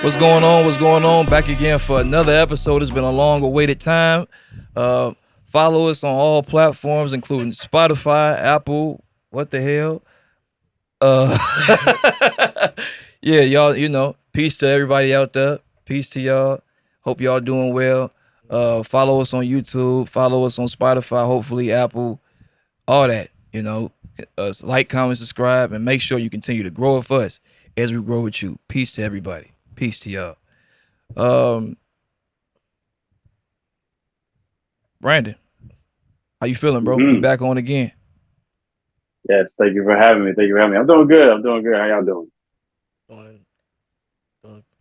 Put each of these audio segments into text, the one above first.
What's going on? What's going on? Back again for another episode. It's been a long awaited time. Follow us on all platforms, including Spotify, Apple. What the hell? Uh, yeah, y'all. Peace to everybody out there. Peace to y'all. Hope y'all doing well. Follow us on YouTube. Follow us on Spotify. Hopefully, Apple. All that. Like, comment, subscribe, and make sure you continue to grow with us as we grow with you. Peace to everybody. Peace to y'all. Brandon, how you feeling, bro? We back on again. Yes, thank you for having me. Thank you for having me. I'm doing good. I'm doing good. How y'all doing?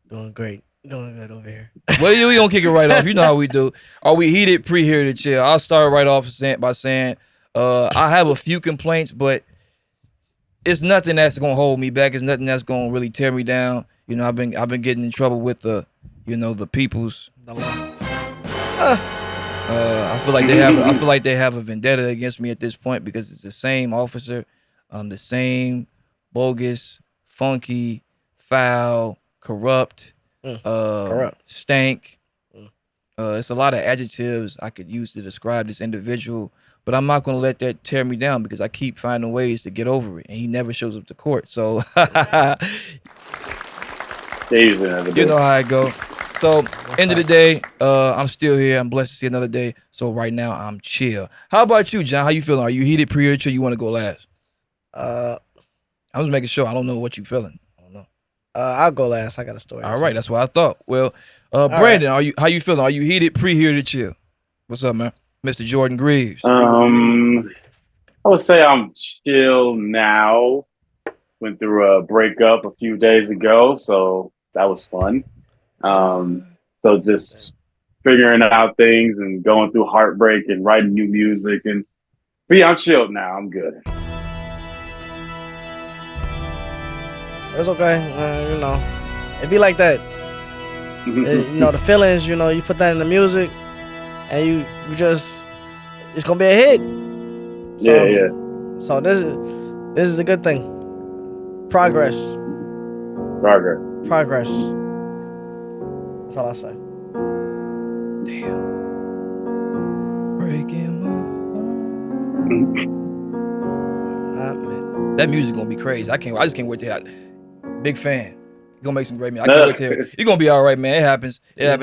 Doing great. Doing good over here. Well, we gonna kick it right off. You know how we do. Are we heated, pre-heated, chill? I'll start right off by saying, I have a few complaints, but it's nothing that's gonna hold me back. It's nothing that's gonna really tear me down. I've been getting in trouble with the peoples. I feel like they have a vendetta against me at this point because it's the same officer, the same bogus, funky, foul, corrupt, Corrupt. stank. It's a lot of adjectives I could use to describe this individual, but I'm not gonna let that tear me down because I keep finding ways to get over it, and he never shows up to court. So They usually never do. you know how it go. So end of the day, I'm still here. I'm blessed to see another day. So right now I'm chill. How about you, John? How you feeling? Are you heated, pre or chill? You want to go last? Uh, I was making sure. I don't know what you feeling. I don't know. I'll go last. I got a story. All right, that's what I thought. Well, Brandon, how you feeling? Are you heated, pre or chill? What's up, man? Mr. Jordan Greaves. I would say I'm chill now. Went through a breakup a few days ago, so that was fun. So just figuring out things and going through heartbreak and writing new music but yeah, I'm chilled now. I'm good. It's okay. It be like that. The feelings. You put that in the music, and you just it's gonna be a hit. So, yeah. So this is a good thing. Progress. Progress. That's all I say. Damn. Breaking my heart. Man. That music gonna be crazy. I just can't wait to hear it. Big fan. You gonna make some great music. I can't wait to hear it. You're gonna be all right, man. It happens.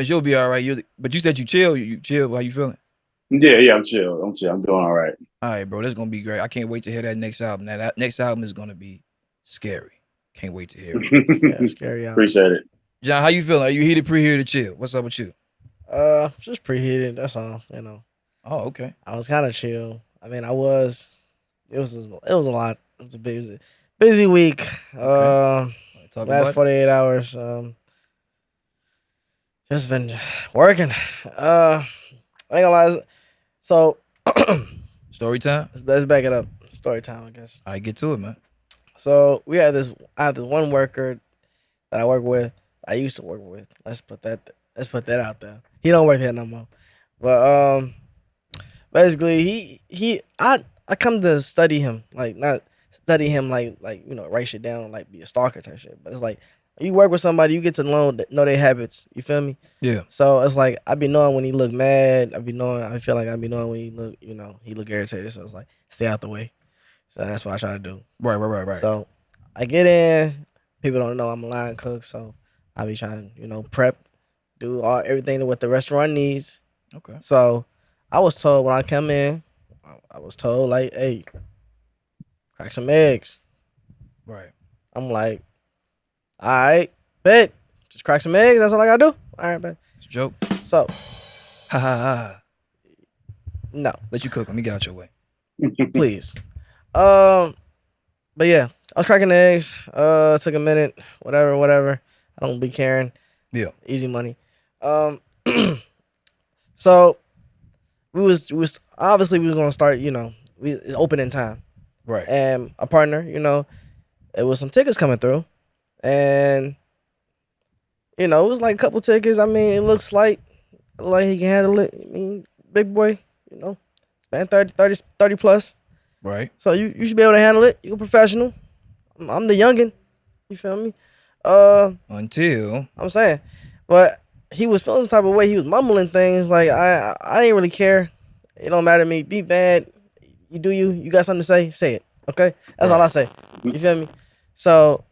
You'll be all right. But you said you chill. You chill. How you feeling? Yeah, I'm chill. I'm doing all right. All right, bro. That's gonna be great. I can't wait to hear that next album. That next album is gonna be scary. Can't wait to hear it. Yeah, scary album. Appreciate it. John, how you feeling? Are you heated, pre-heated, chill? What's up with you? Just preheated. That's all. Oh, okay. I was kind of chill. I mean, I was. It was a lot. It was a busy week. Okay. Last 48 hours. Just been working. I ain't gonna lie. So, story time. Let's back it up. Story time, I guess. All right, get to it, man. So I have this one worker that I work with. I used to work with. Let's put that out there. He don't work here no more. But basically I come to study him, like not study him like write shit down, like be a stalker type shit. But it's like you work with somebody, you get to know their habits. You feel me? Yeah. So it's like I be knowing when he look mad. I feel like I be knowing when he look irritated. So it's like stay out the way. So that's what I try to do. Right. So I get in. People don't know I'm a line cook, so I be trying to prep, do everything what the restaurant needs. Okay. So I was told when I come in, I was told like, hey, crack some eggs. Right. I'm like, all right, bet. Just crack some eggs. That's all I gotta do. All right, bet. It's a joke. So, Ha ha ha. no, Let you cook. Let me get out your way. please. But yeah, I was cracking eggs. Took a minute. Whatever. I don't be caring. Yeah. Easy money. So we was obviously we was gonna start. It's opening time. Right. And a partner, it was some tickets coming through, and it was like a couple tickets. I mean, it looks like he can handle it. I mean, big boy, spend 30 plus. Right. So you should be able to handle it. You're a professional. I'm the youngin'. You feel me? Until I'm saying, but he was feeling some type of way. He was mumbling things like I didn't really care. It don't matter to me. Be bad. You do you. You got something to say? Say it. Okay. That's all I say. You feel me? So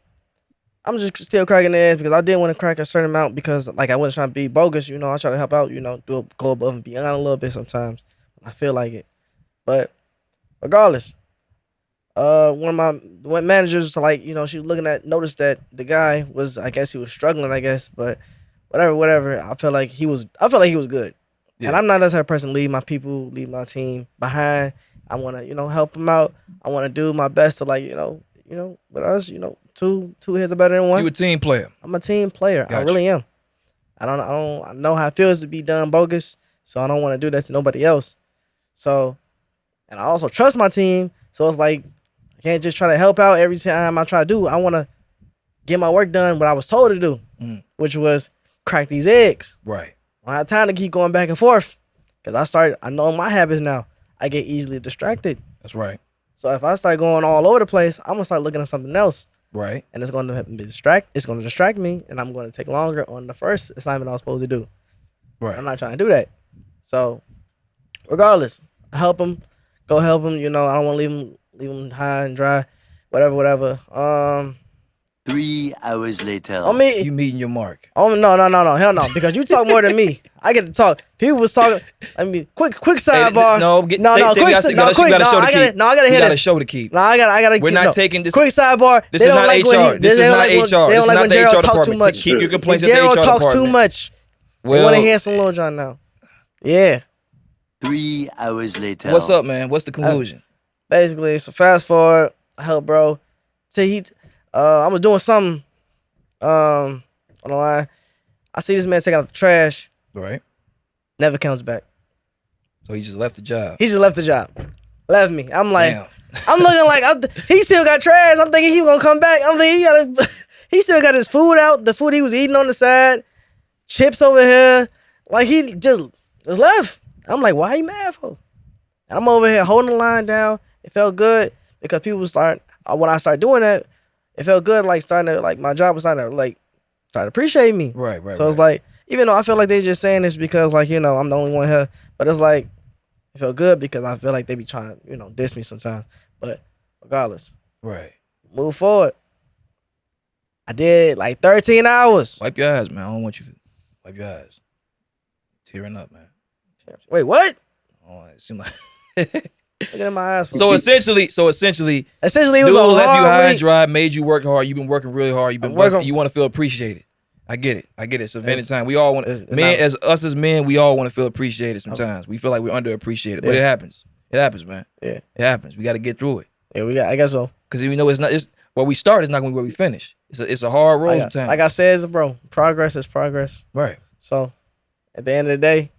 I'm just still cracking the edge because I didn't want to crack a certain amount because like I wasn't trying to be bogus. You know, I try to help out. You know, go above and beyond a little bit sometimes. I feel like it, but regardless, one managers was like, you know, she was noticed that the guy was, I guess he was struggling, I guess, but whatever. I felt like he was good, and I'm not that type of person. Leave my people, leave my team behind. I want to, help them out. I want to do my best to like, with us, two heads are better than one. you a team player. I'm a team player. I really am. I know how it feels to be done bogus, so I don't want to do that to nobody else. So, and I also trust my team, so it's like I can't just try to help out every time I try to do. I want to get my work done, what I was told to do, which was crack these eggs. Right. I don't have time to keep going back and forth because I know my habits now. I get easily distracted. That's right. So if I start going all over the place, I'm gonna start looking at something else. Right. And it's gonna distract me, and I'm gonna take longer on the first assignment I was supposed to do. Right. I'm not trying to do that. So regardless, help them. Go help them. I don't want to leave them high and dry. Whatever. 3 hours later. I mean, you meeting your mark. Oh no, hell no! Because you talk more than me. I get to talk. People was talking. I mean, quick sidebar. You gotta show to keep. No, I gotta. We're not taking this. Quick sidebar. This is not HR. This is not HR. This is not the HR department. Keep your complaints at the HR department. Gerald talks too much. We want to hear some Lil Jon now. Yeah. 3 hours later. What's up, man? What's the conclusion? Basically, so fast forward. Help, bro. Say I was doing something on the line. I see this man take out the trash. Right. Never comes back. So he just left the job. He just left the job. Left me. I'm like, Damn. I'm looking like he still got trash. I'm thinking he gonna come back. I'm thinking he still got his food out. The food he was eating on the side. Chips over here. Like he just left. I'm like, why you mad for? And I'm over here holding the line down. It felt good because people when I started doing that, it felt good, like my job was starting to appreciate me. Right. So it's like, even though I feel like they just saying this because I'm the only one here, but it's like, it felt good because I feel like they be trying to, diss me sometimes. But regardless. Right. Move forward. I did like 13 hours. Wipe your eyes, man. I don't want you to wipe your eyes. Tearing up, man. Wait, what? Oh, it seemed like Look at my eyes. So essentially, it was dude a left you hard high and week. dry, made you work hard. You've been working really hard. You've been working. You want to feel appreciated. I get it. So anytime we all want it's men not- as men, we all want to feel appreciated. Sometimes we feel like we're underappreciated, but it happens. It happens, man. Yeah. It happens. We got to get through it. Yeah, I guess so. Because it's not. It's where we start is not going to be where we finish. It's a hard road sometimes. Like I said, bro, progress is progress. Right. So, at the end of the day,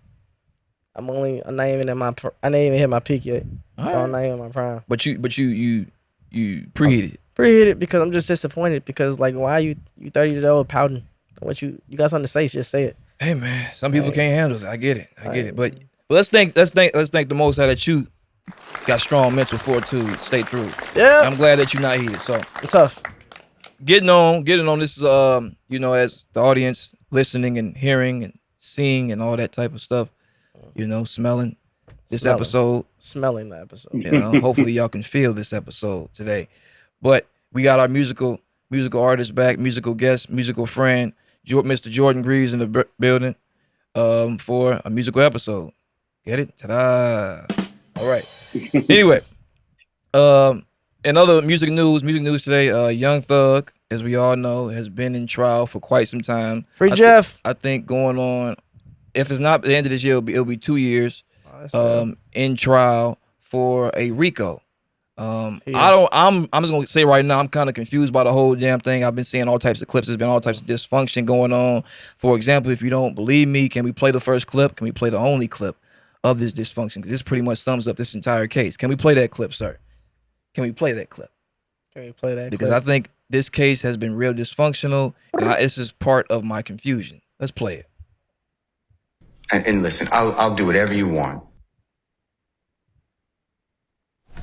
I'm not even hit my peak yet. All So right. I'm not even in my prime. But you preheated. Preheated because I'm just disappointed because like why you 30 years old pouting? What you got something to say? Just say it. Hey man, some people can't handle it. I get it. But let's thank the Most High that you got strong mental fortitude, stay through. Yeah. I'm glad that you're not heated. So I'm tough. getting on this is as the audience listening and hearing and seeing and all that type of stuff, smelling this episode. Smelling the episode. Hopefully y'all can feel this episode today. But we got our musical artist back, musical guest, musical friend, Mr. Jordan Greaves in the building for a musical episode. Get it? Ta-da. All right. Anyway, in other music news today, Young Thug, as we all know, has been in trial for quite some time. Free Jeff. I think going on, if it's not the end of this year, it'll be 2 years in trial for a RICO. I'm just gonna say right now, I'm kind of confused by the whole damn thing. I've been seeing all types of clips. There's been all types of dysfunction going on. For example, if you don't believe me, can we play the first clip? Can we play the only clip of this dysfunction? Because this pretty much sums up this entire case. Can we play that clip, sir? Can we play that clip? Can we play that? Because clip? I think this case has been real dysfunctional, and this is part of my confusion. Let's play it. And listen, I'll do whatever you want.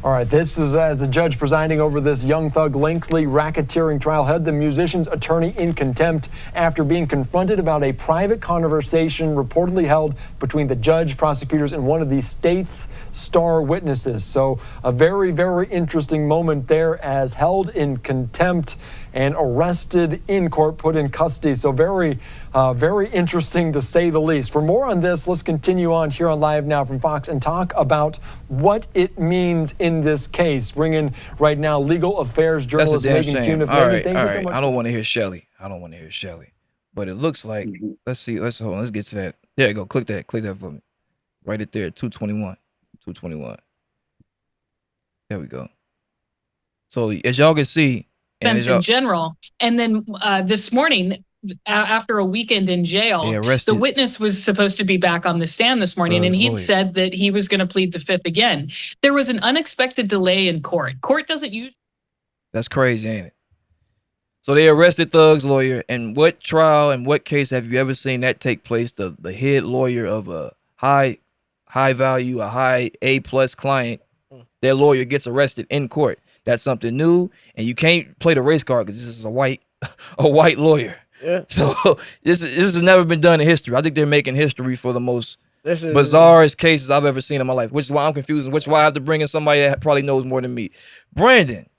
All right, this is as the judge presiding over this Young Thug lengthy racketeering trial held the musician's attorney in contempt after being confronted about a private conversation reportedly held between the judge, prosecutors, and one of the state's star witnesses. So a very, very interesting moment there as held in contempt and arrested in court, put in custody. So very, very interesting to say the least. For more on this, let's continue on here on Live Now from Fox and talk about what it means in this case. Bring in right now legal affairs journalist Megan Cuniff. All right, thank you so much. I don't want to hear Shelly. But it looks like, let's see, hold on, let's get to that. There you go, click that for me. Right it there, 221. There we go. So as y'all can see, defense in general. And then this morning, after a weekend in jail, the witness was supposed to be back on the stand this morning, and he'd said that he was going to plead the fifth again. There was an unexpected delay in court. Court doesn't usually. That's crazy, ain't it? So they arrested Thug's lawyer. And what trial and what case have you ever seen that take place? The head lawyer of a high value, a high A+ client, their lawyer gets arrested in court. That's something new, and you can't play the race card because this is a white lawyer. Yeah. So this has never been done in history. I think they're making history for the most bizarrest cases I've ever seen in my life, which is why I'm confused, and which is why I have to bring in somebody that probably knows more than me. Brandon,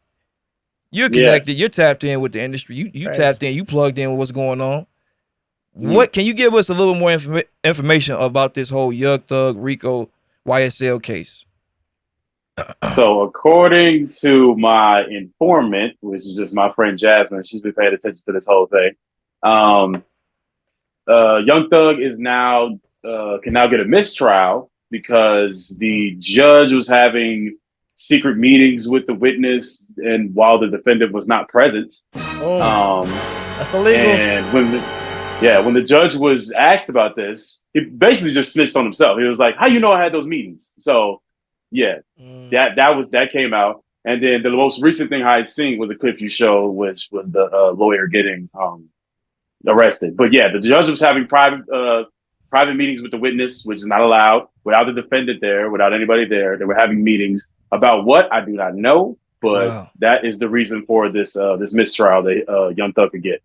you're connected. Yes. You're tapped in with the industry. You tapped in. You plugged in with what's going on. What can you give us a little more information about this whole Young Thug Rico YSL case? So according to my informant, which is just my friend Jasmine, she's been paying attention to this whole thing. Young Thug is now can now get a mistrial because the judge was having secret meetings with the witness, and while the defendant was not present. That's illegal. And when the judge was asked about this, he basically just snitched on himself. He was like, "How you know I had those meetings?" So. Yeah, that came out, and then the most recent thing I had seen was a clip you showed, which was the lawyer getting arrested. But yeah, the judge was having private meetings with the witness, which is not allowed, without the defendant there, without anybody there. They were having meetings about what I do not know, but that is the reason for this mistrial that Young Thug could get.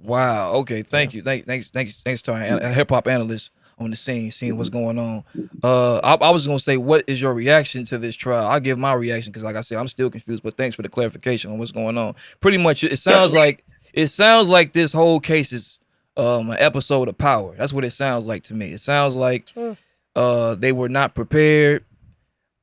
Wow. Okay. Thank you. Thanks to our hip hop analyst on the scene, seeing what's going on. I was gonna say, what is your reaction to this trial? I'll give my reaction because, like I said, I'm still confused. But thanks for the clarification on what's going on. Pretty much, it sounds like this whole case is an episode of Power. That's what it sounds like to me. It sounds like they were not prepared.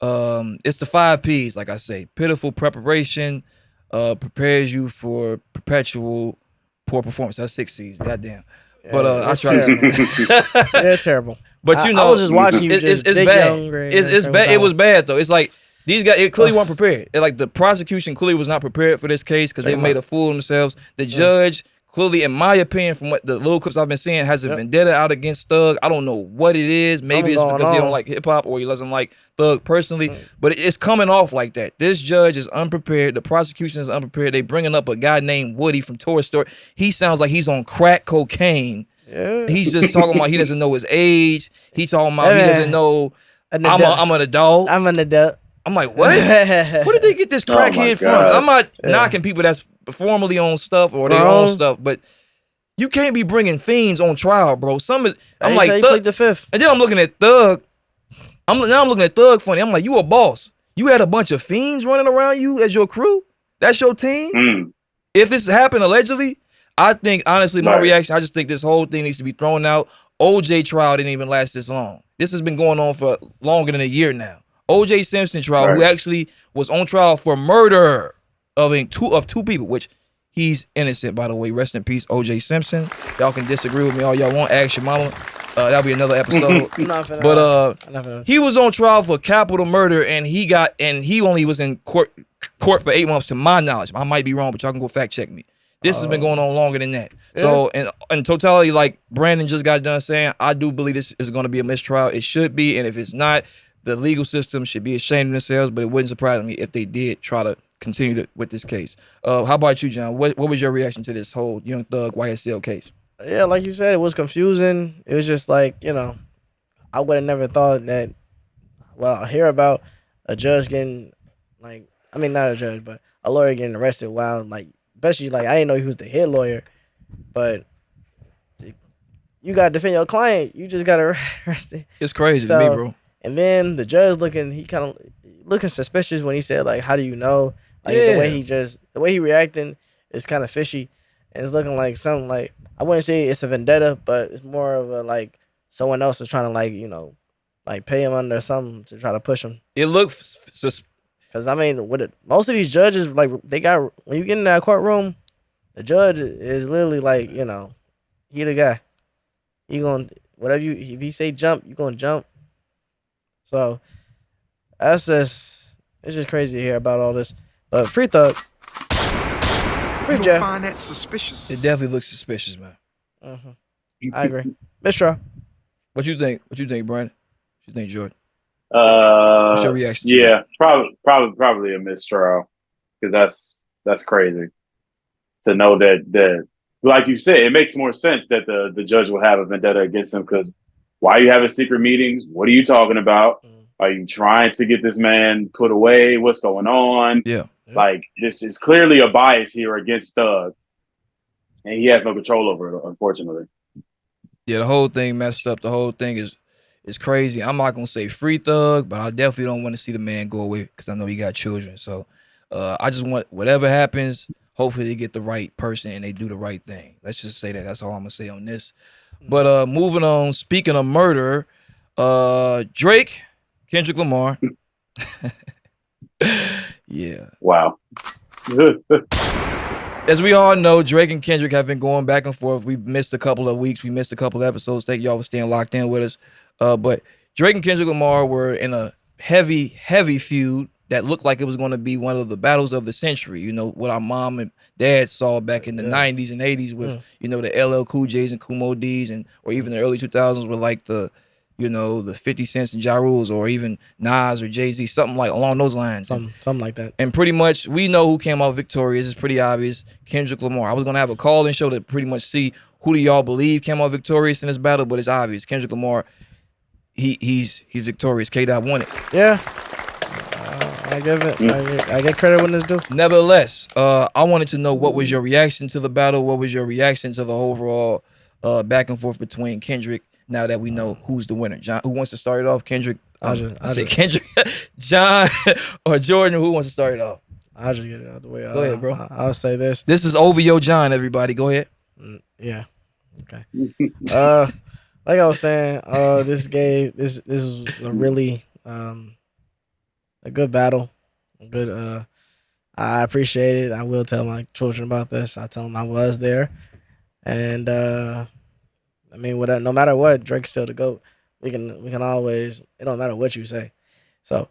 It's the 5 P's, like I say. Pitiful preparation prepares you for perpetual poor performance. That's 6 C's. Goddamn. But I try to. They're terrible. But you know, I was just watching you. It's bad. It's bad. It was bad though. It's like these guys. It clearly weren't prepared. Like the prosecution clearly was not prepared for this case because they made a fool of themselves. The judge clearly, in my opinion, from what the little clips I've been seeing, has a vendetta out against Thug. I don't know what it is. Maybe it's because he don't like hip hop or he doesn't like Thug personally. But it's coming off like that. This judge is unprepared. The prosecution is unprepared. They bringing up a guy named Woody from Toy Story. He sounds like he's on crack cocaine. Yeah. He's just talking about he doesn't know his age. He talking about he doesn't know I'm an adult. I'm an adult. I'm like, what? Where did they get this crackhead from? I'm not knocking people that's formally on stuff or their own stuff, but you can't be bringing fiends on trial, bro. I'm like, Thug, plead the fifth. And then I'm looking at Thug. I'm looking at Thug funny. I'm like, you a boss. You had a bunch of fiends running around you as your crew. That's your team. If this happened allegedly, I think, honestly, my reaction, I just think this whole thing needs to be thrown out. OJ trial didn't even last this long. This has been going on for longer than a year now. OJ Simpson trial, who actually was on trial for murder of two people, which he's innocent, by the way. Rest in peace, OJ Simpson. Y'all can disagree with me all y'all want. Ask your mama. That'll be another episode. But he was on trial for capital murder, and he only was in court for 8 months, to my knowledge. I might be wrong, but y'all can go fact check me. This has been going on longer than that. Yeah. So in totality, like Brandon just got done saying, I do believe this is going to be a mistrial. It should be, and if it's not, the legal system should be ashamed of themselves. But it wouldn't surprise me if they did try to continue with this case. How about you, John? What was your reaction to this whole Young Thug YSL case? Yeah, like you said, it was confusing. It was just like, I would have never thought that. Well, I hear about a judge getting like, I mean, not a judge, but a lawyer getting arrested while like, especially like I didn't know he was the head lawyer, but you gotta defend your client. You just got arrested. It's crazy to me, bro. And then the judge he kind of looking suspicious when he said like, "How do you know?" Like the way he reacting is kind of fishy, and it's looking like something like I wouldn't say it's a vendetta, but it's more of a like someone else is trying to like like pay him under something to try to push him. It looks because I mean, most of these judges like they got when you get in that courtroom, the judge is literally like he the guy. He gonna whatever if he say jump, you gonna jump. So it's just crazy to hear about all this. But Free Thug, Free Jeff. Find that suspicious. It definitely looks suspicious, man. I agree. Mistral. What you think? What you think, Brian? What you think, Jordan? What's your reaction? Yeah, probably a mistrial because that's crazy to know that like you said, it makes more sense that the judge will have a vendetta against him because why are you having secret meetings? What are you talking about? Are you trying to get this man put away? What's going on? Yeah. Like this is clearly a bias here against Thug, and he has no control over it, unfortunately. Yeah, the whole thing messed up. The whole thing is crazy. I'm not gonna say Free Thug, but I definitely don't want to see the man go away because I know he got children. So I just want whatever happens, hopefully they get the right person and they do the right thing. Let's just say that. That's all I'm gonna say on this. But moving on, speaking of murder, Drake, Kendrick Lamar. Yeah. Wow. As we all know, Drake and Kendrick have been going back and forth. We missed a couple of weeks. We missed a couple of episodes. Thank y'all for staying locked in with us. But Drake and Kendrick Lamar were in a heavy, heavy feud that looked like it was going to be one of the battles of the century. You know, what our mom and dad saw back in the 90s and 80s with, the LL Cool J's and Kumo D's or even the early 2000s with like the 50 Cents and Ja Rules or even Nas or Jay-Z, something like along those lines. Something like that. And pretty much we know who came out victorious. It's pretty obvious. Kendrick Lamar. I was going to have a call-in show to pretty much see who do y'all believe came out victorious in this battle, but it's obvious. Kendrick Lamar, he's victorious. K-Dot won it. Yeah. I get credit when it's due. Nevertheless, I wanted to know what was your reaction to the battle? What was your reaction to the overall back and forth between Kendrick now that we know who's the winner? John, who wants to start it off? Kendrick? I say Kendrick. John or Jordan, who wants to start it off? I'll just get it out of the way. Go ahead, bro. I'll say this. This is OVO John, everybody. Go ahead. Yeah. Okay. Like I was saying, this was a really a good battle. A good I appreciate it. I will tell my children about this. I tell them I was there. And I mean, no matter what, Drake's still the GOAT. We can always, it don't matter what you say. So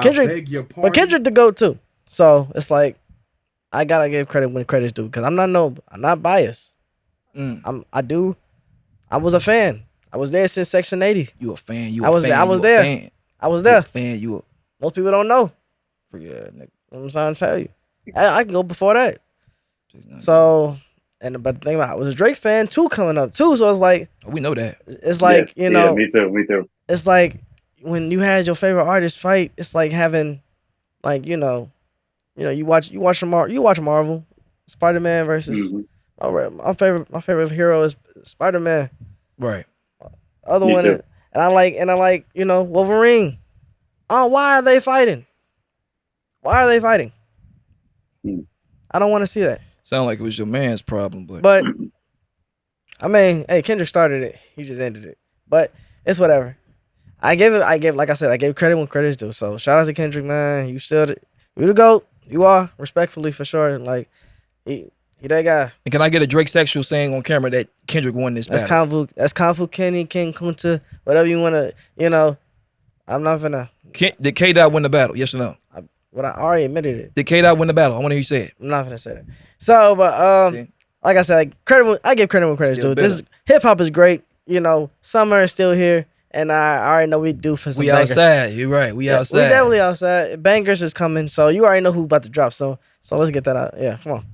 Kendrick, but Kendrick the GOAT too. So it's like I gotta give credit when credit's due because I'm not biased. I was a fan. I was there since Section 80. You a fan? I was there. I was there. Fan? Most people don't know. Yeah, nigga. I'm trying to tell you. I can go before that. So, but the thing about it, I was a Drake fan too coming up too. So it's like we know that. It's like me too. It's like when you had your favorite artist fight. It's like having, like you watch Marvel, Spider-Man versus. My favorite hero is Spider-Man. Right. Other one, and I like Wolverine. Oh, why are they fighting? I don't want to see that. Sound like it was your man's problem, but I mean, hey, Kendrick started it. He just ended it. But it's whatever. Like I said, I gave credit when credit's due. So shout out to Kendrick, man. You the GOAT. You are, respectfully for sure. Like he that guy. And can I get a Drake sexual saying on camera that Kendrick won this battle? That's Confu Kenny, King Kunta, whatever you want to, I'm not gonna. Did K-Dot win the battle? Yes or no? I already admitted it. Did K-Dot win the battle? I want to hear you say it. I'm not gonna say that. So, but like I said, I give credit when credit's due. This hip hop is great. Summer is still here, and I already know we do for some. We bangers. Outside. You're right. We outside. We definitely outside. Bangers is coming, so you already know who's about to drop. So let's get that out. Yeah, come on.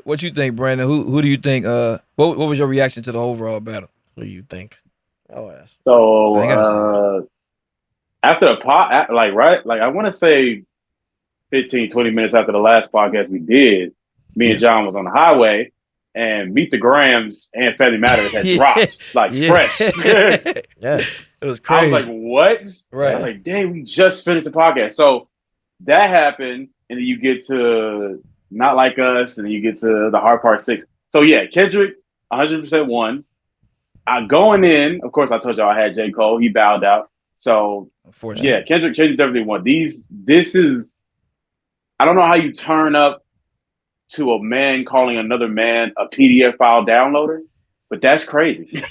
What you think, Brandon? Who do you think? What was your reaction to the overall battle? Who do you think? Oh, yes. So after the pot, like right, like I want to say 15, 20 minutes after the last podcast we did, me and John was on the highway, and Meet the Grams and Family Matters had dropped like fresh. Yeah, it was I was crazy. like, what? Right. I was like, dang, we just finished the podcast. So that happened, and then you get to Not Like Us, and then you get to the Hard Part 6. So yeah, Kendrick 100% won. Going in, of course, I told y'all I had J. Cole. He bowed out. So yeah, Kendrick definitely won. This is, I don't know how you turn up to a man calling another man a PDF file downloader, but that's crazy.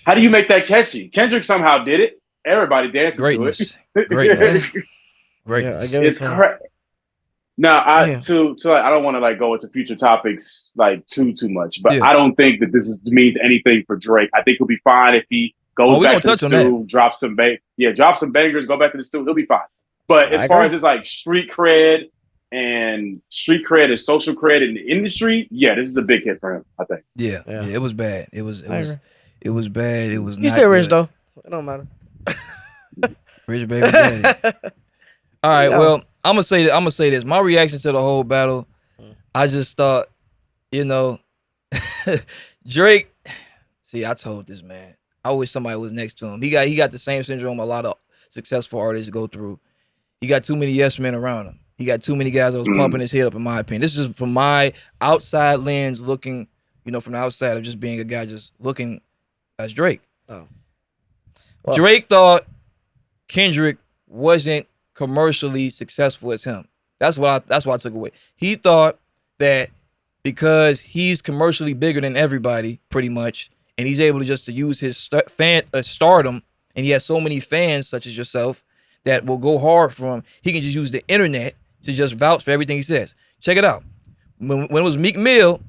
How do you make that catchy? Kendrick somehow did it. Everybody dancing Greatness. to it. Greatness. Greatness. Yeah, it's crazy. Now, I don't want to like go into future topics like too much, but I don't think that this means anything for Drake. I think he'll be fine if he goes back to the stew, drops some bangers, go back to the stew, he'll be fine. But as far as just like street cred and social cred in the industry, yeah, this is a big hit for him, I think. Yeah, it was bad. It was bad. It was. He's still rich though. It don't matter. Rich baby daddy. All right, well, I'm gonna say this. My reaction to the whole battle, I just thought, Drake. See, I told this man. I wish somebody was next to him. He got the same syndrome a lot of successful artists go through. He got too many yes men around him. He got too many guys that was pumping his head up, in my opinion. This is from my outside lens looking, from the outside of just being a guy just looking as Drake. Oh. Well, Drake thought Kendrick wasn't commercially successful as him. That's what I took away. He thought that because he's commercially bigger than everybody, pretty much, and he's able to use his stardom, and he has so many fans such as yourself that will go hard for him, he can just use the internet to just vouch for everything he says. Check it out. When it was Meek Mill,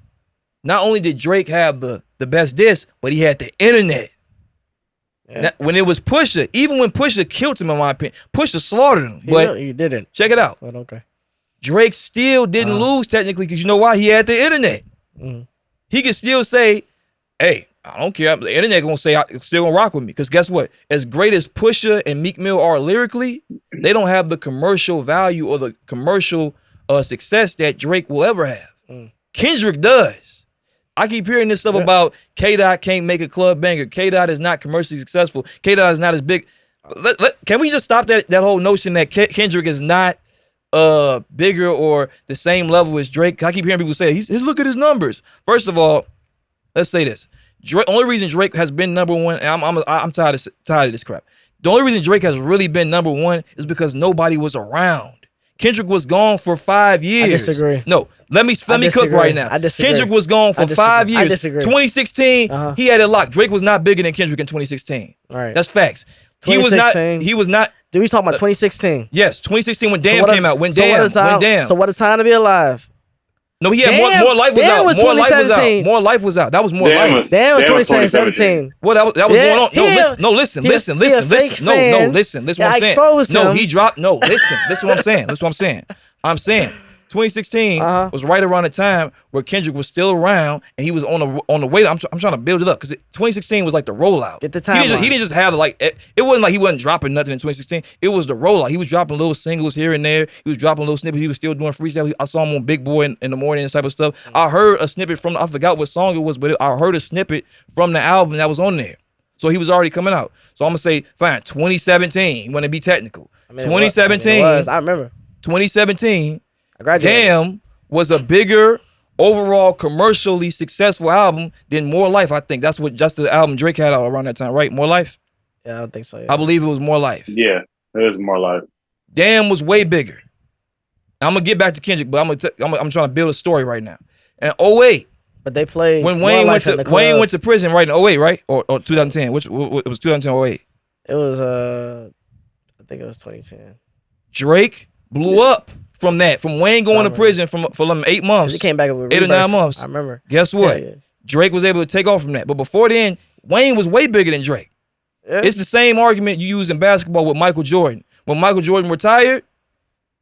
not only did Drake have the best diss, but he had the internet. Yeah. Now, when it was Pusha, even when Pusha killed him, in my opinion, Pusha slaughtered him. But he didn't. Check it out. But okay. Drake still didn't lose technically because you know why? He had the internet. Mm-hmm. He can still say, hey, I don't care. The internet gonna say still gonna rock with me. Because guess what? As great as Pusha and Meek Mill are lyrically, they don't have the commercial value or the commercial success that Drake will ever have. Kendrick does. I keep hearing this stuff about K-Dot can't make a club banger. K-Dot is not commercially successful. K-Dot is not as big. Can we just stop that whole notion that Kendrick is not bigger or the same level as Drake? I keep hearing people say, look at his numbers. First of all, let's say this. Only reason Drake has been number one, and I'm tired of this crap. The only reason Drake has really been number one is because nobody was around. Kendrick was gone for 5 years. I disagree. No, let me cook right now. I disagree. Kendrick was gone for 5 years. I disagree. 2016, he had it locked. Drake was not bigger than Kendrick in 2016. All right. That's facts. He was not. Dude, we talking about 2016. Yes, 2016 when Damn came out. When Damn. So what a time to be alive. No, he had more life was out. More life was out. That was more life. Damn was 2017. Well, that was going on. No, listen. No, listen what I'm saying. No, he dropped. No, listen what I'm saying. I'm saying 2016 was right around the time where Kendrick was still around and he was on the way. I'm trying to build it up because 2016 was like the rollout. Get the time. He didn't just have it wasn't like he wasn't dropping nothing in 2016. It was the rollout. He was dropping little singles here and there. He was dropping little snippets. He was still doing freestyle. I saw him on Big Boy in the morning and type of stuff. I heard a snippet from, I forgot what song it was, but I heard a snippet from the album that was on there. So he was already coming out. So I'm gonna say, fine, 2017. You want to be technical? 2017. I remember. 2017. Damn was a bigger overall commercially successful album than More Life. I think that's the album Drake had out around that time, right? More Life? Yeah, I don't think so. Yeah. I believe it was More Life. Yeah, it was More Life. Damn was way bigger. I'm gonna get back to Kendrick, but I'm trying to build a story right now. And 08. But they played when Wayne went to prison, right? In 08, right? Or 2010. Which it was 2010 or 08? It was I think it was 2010. Drake blew up. From Wayne going to prison for them 8 months. He came back with 8 or 9 months. I remember. Guess what? Yeah. Drake was able to take off from that. But before then, Wayne was way bigger than Drake. Yeah. It's the same argument you use in basketball with Michael Jordan. When Michael Jordan retired,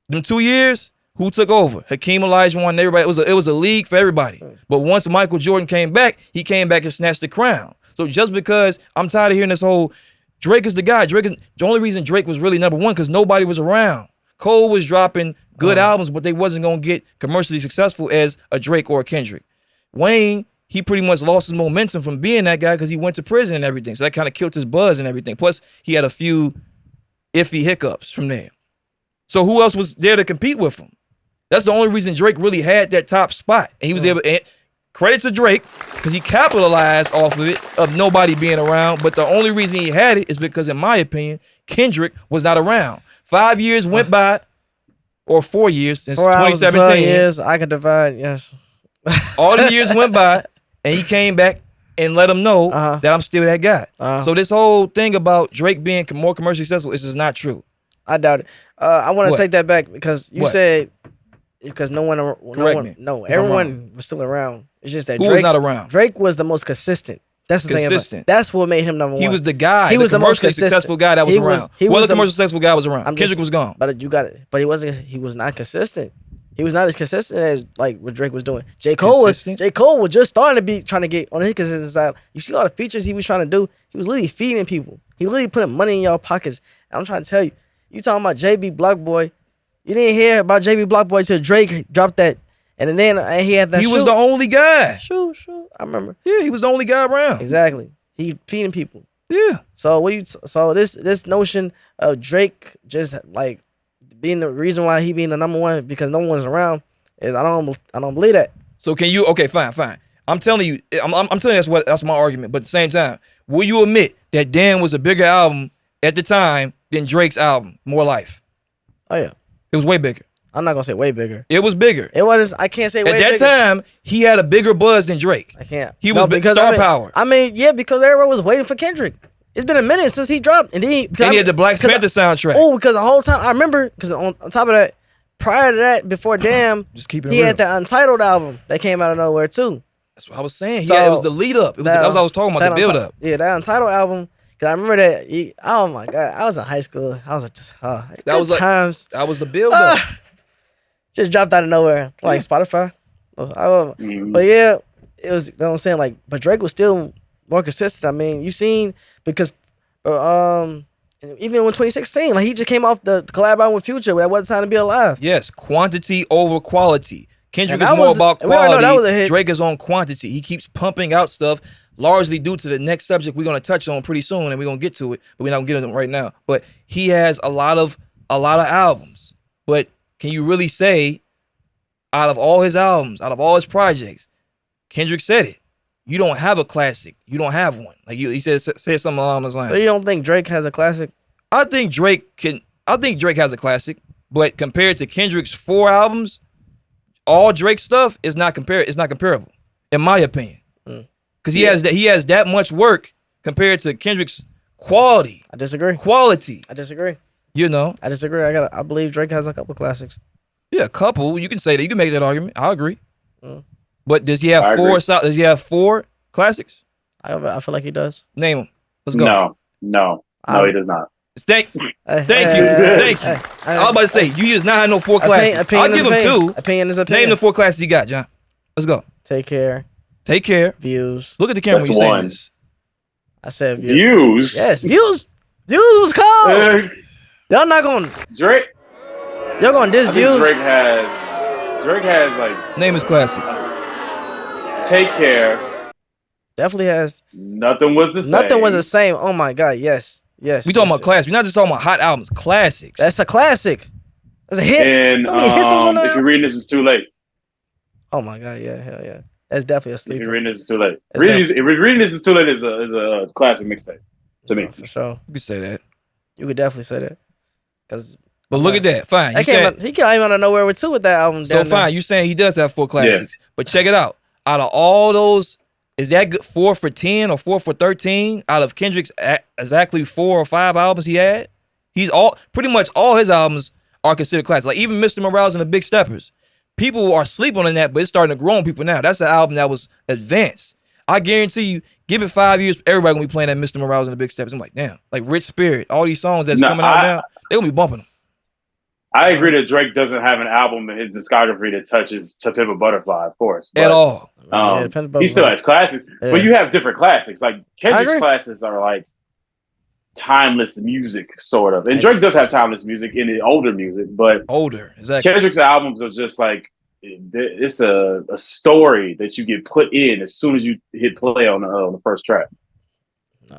them 2 years, who took over? Hakeem Olajuwon, everybody. It was a league for everybody. But once Michael Jordan came back, he came back and snatched the crown. So just because I'm tired of hearing this whole Drake is the guy. The only reason Drake was really number one because nobody was around. Cole was dropping good albums, but they wasn't gonna get commercially successful as a Drake or a Kendrick. Wayne, he pretty much lost his momentum from being that guy because he went to prison and everything. So that kind of killed his buzz and everything. Plus, he had a few iffy hiccups from there. So who else was there to compete with him? That's the only reason Drake really had that top spot. And he was able to, credit to Drake, because he capitalized off of it, of nobody being around. But the only reason he had it is because, in my opinion, Kendrick was not around. 5 years went by, or 4 years, since 2017. 12 years, I can divide, yes. All the years went by, and he came back and let them know that I'm still that guy. So this whole thing about Drake being more commercially successful is just not true. I doubt it. I want to take that back because you said because everyone was still around. It's just that Drake was not around. Drake was the most consistent. That's the thing. That's what made him number one. He was the guy. He was the most successful guy that was around. The commercially successful guy was around. Kendrick was gone. But you got it. But he wasn't. He was not consistent. He was not as consistent as like what Drake was doing. J. Cole was just starting to be trying to get on his consistent side. You see all the features he was trying to do. He was literally feeding people. He literally putting money in y'all pockets. And I'm trying to tell you. You talking about JB Blockboy. You didn't hear about JB Blockboy till Drake dropped that. And then he had that. He was the only guy. Sure. I remember. Yeah, he was the only guy around. Exactly. He feeding people. Yeah. So this notion of Drake just like being the reason why he being the number one because no one's around is I don't believe that. So can you? Okay, fine. I'm telling you, I'm telling you that's my argument. But at the same time, will you admit that Damn was a bigger album at the time than Drake's album, More Life? Oh yeah, it was way bigger. I'm not gonna say way bigger. It was bigger. It was. I can't say way bigger. At that time, he had a bigger buzz than Drake. I can't. He was because star power. I mean, yeah, because everyone was waiting for Kendrick. It's been a minute since he dropped, and then he had the Black Panther soundtrack. Oh, because the whole time I remember, because on top of that, prior to that, before Damn, he had the Untitled album that came out of nowhere too. That's what I was saying. It was the lead up. That was what I was talking about, the build up. Yeah, that Untitled album. Cause I remember that. Oh my god, I was in high school. I was like, times. That was the build up. Just dropped out of nowhere, like Spotify. But yeah, it was. You know what I'm saying? Like, but Drake was still more consistent. I mean, you seen because even in 2016, like he just came off the collab album with Future. That wasn't Time to Be Alive. Yes, quantity over quality. Kendrick is more about quality. That was a hit. Drake is on quantity. He keeps pumping out stuff, largely due to the next subject we're gonna touch on pretty soon, and we're gonna get to it, but we're not gonna get into it right now. But he has a lot of albums. But can you really say, out of all his albums, out of all his projects, Kendrick said it, you don't have a classic. You don't have one. Like he said something along those lines. So you don't think Drake has a classic? I think Drake has a classic, but compared to Kendrick's 4 albums, all Drake stuff is not comparable, in my opinion. Because he has that much work compared to Kendrick's quality. I disagree. Quality. I disagree. You know? I disagree. I believe Drake has a couple classics. Yeah, a couple. You can say that. You can make that argument. I agree. But does he have 4? Does he have 4 classics? I feel like he does. Name them. Let's go. No, he does not. Thank you. I was about to say you just not have no 4 classics. I'll give him 2. Opinion is opinion. Name the 4 classics you got, John. Let's go. Take Care. Views. Look at the camera when you saying this. I said Views. Views. Yes, Views. Views was cold. Y'all not going Drake. Y'all going diss Views. Drake has like name his classics. Take Care. Definitely has. Nothing was the same. Nothing was the same. Oh my god, yes. We talking about classics. We're not just talking about hot albums. Classics. That's a classic. That's a hit. And if you're reading this, it's too late. Oh my god, yeah, hell yeah. That's definitely a sleeper. If you're reading this, it's too late. Reading this is too late is a classic mixtape to me. For sure. You could say that. You could definitely say that. But look at that. Fine. He came out of nowhere with 2 with that album. So fine. You saying he does have 4 classics. Yeah. But check it out. Out of all those, is that good 4 for 10 or 4 for 13 out of Kendrick's exactly 4 or 5 albums he had? Pretty much all his albums are considered classics. Like even Mr. Morales and the Big Steppers. People are sleeping on that, but it's starting to grow on people now. That's an album that was advanced. I guarantee you, give it 5 years, everybody gonna be playing that Mr. Morales and the Big Steppers. I'm like, damn, like Rich Spirit, all these songs that's coming out now, they're gonna be bumping them. I agree that Drake doesn't have an album in his discography that touches To Pimp a Butterfly, of course. At all. He still has classics, but you have different classics. Like Kendrick's classics are like timeless music, sort of. And Drake does have timeless music in the older music, but exactly. Kendrick's albums are just like it's a story that you get put in as soon as you hit play on the first track.